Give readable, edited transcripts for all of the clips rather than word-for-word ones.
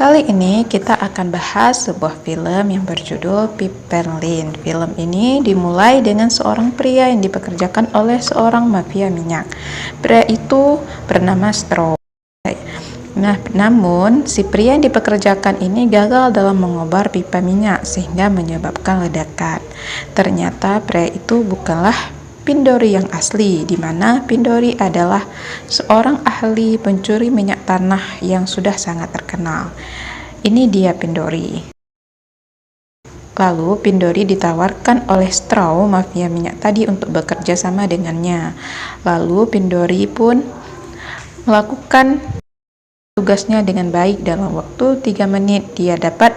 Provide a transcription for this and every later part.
Kali ini kita akan bahas sebuah film yang berjudul Piperlin. Film ini dimulai dengan seorang pria yang dipekerjakan oleh seorang mafia minyak. Pria itu bernama Stroh. Namun si pria yang dipekerjakan ini gagal dalam mengobar pipa minyak sehingga menyebabkan ledakan. Ternyata pria itu bukanlah Pindori yang asli, di mana Pindori adalah seorang ahli pencuri minyak tanah yang sudah sangat terkenal. Ini dia Pindori. Lalu Pindori ditawarkan oleh Stroh, mafia minyak tadi, untuk bekerja sama dengannya. Lalu Pindori pun melakukan tugasnya dengan baik. Dalam waktu 3 menit dia dapat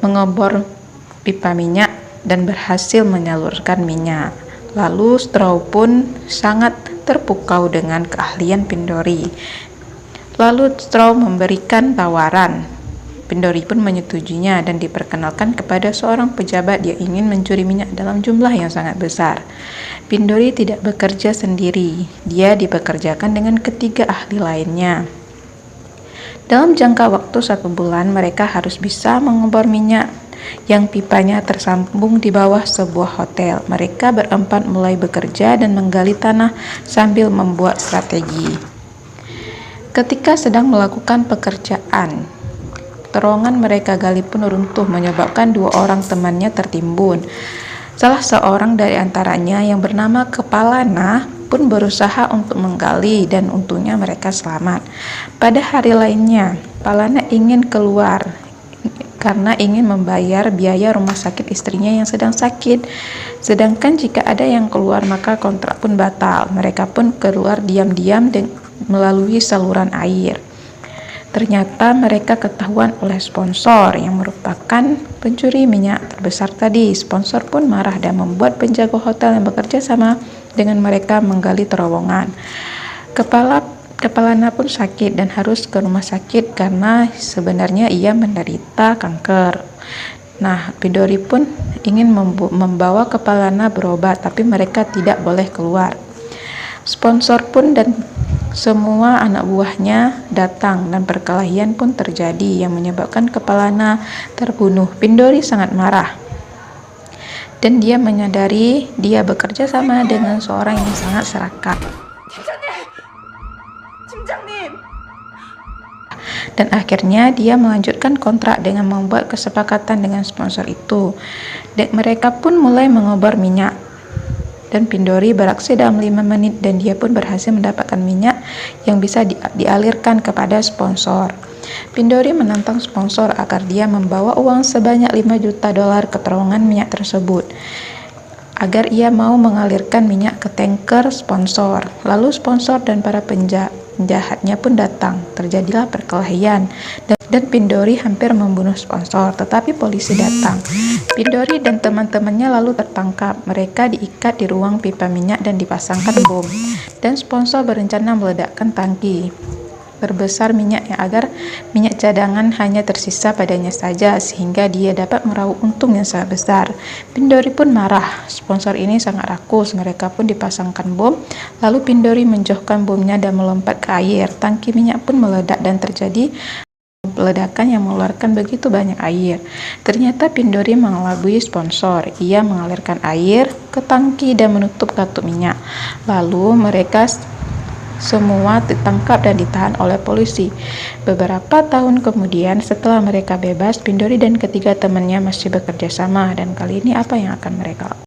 mengobor pipa minyak dan berhasil menyalurkan minyak. Lalu Stroh pun sangat terpukau dengan keahlian Pindori. Lalu Stroh memberikan tawaran. Pindori pun menyetujuinya dan diperkenalkan kepada seorang pejabat yang ingin mencuri minyak dalam jumlah yang sangat besar. Pindori tidak bekerja sendiri, dia dipekerjakan dengan ketiga ahli lainnya. Dalam jangka waktu 1 bulan, mereka harus bisa mengobor minyak yang pipanya tersambung di bawah sebuah hotel. Mereka berempat mulai bekerja dan menggali tanah sambil membuat strategi. Ketika sedang melakukan pekerjaan, terowongan mereka gali pun runtuh, menyebabkan 2 orang temannya tertimbun. Salah seorang dari antaranya yang bernama Kepalana pun berusaha untuk menggali dan untungnya mereka selamat. Pada hari lainnya, Kepalana ingin keluar karena ingin membayar biaya rumah sakit istrinya yang sedang sakit. Sedangkan jika ada yang keluar maka kontrak pun batal. Mereka pun keluar diam-diam melalui saluran air. Ternyata mereka ketahuan oleh sponsor yang merupakan pencuri minyak terbesar tadi. Sponsor pun marah dan membuat penjaga hotel yang bekerja sama dengan mereka menggali terowongan. Kepalanya pun sakit dan harus ke rumah sakit karena sebenarnya ia menderita kanker. Nah, Pindori pun ingin membawa Kepalanya berobat, tapi mereka tidak boleh keluar. Sponsor pun dan semua anak buahnya datang dan perkelahian pun terjadi yang menyebabkan Kepalanya terbunuh. Pindori sangat marah dan dia menyadari dia bekerja sama dengan seorang yang sangat serakah. Dan akhirnya dia melanjutkan kontrak dengan membuat kesepakatan dengan sponsor itu. Dan mereka pun mulai mengobor minyak. Dan Pindori beraksi dalam 5 menit dan dia pun berhasil mendapatkan minyak yang bisa dialirkan kepada sponsor. Pindori menantang sponsor agar dia membawa uang sebanyak $5 juta ke terowongan minyak tersebut, agar ia mau mengalirkan minyak ke tanker sponsor. Lalu sponsor dan para penjahatnya pun datang. Terjadilah perkelahian dan Pindori hampir membunuh sponsor, tetapi polisi datang. Pindori dan teman-temannya lalu tertangkap. Mereka diikat di ruang pipa minyak dan dipasangkan bom. Dan sponsor berencana meledakkan tangki berbesar minyaknya agar minyak cadangan hanya tersisa padanya saja sehingga dia dapat meraup untung yang sangat besar. Pindori pun marah. Sponsor ini sangat rakus. Mereka pun dipasangkan bom. Lalu Pindori menjauhkan bomnya dan melompat ke air. Tangki minyak pun meledak dan terjadi ledakan yang mengeluarkan begitu banyak air. Ternyata Pindori mengelabui sponsor. Ia mengalirkan air ke tangki dan menutup katup minyak. Lalu mereka semua ditangkap dan ditahan oleh polisi. Beberapa tahun kemudian, setelah mereka bebas, Pindori dan ketiga temannya masih bekerja sama. Dan kali ini apa yang akan mereka lakukan?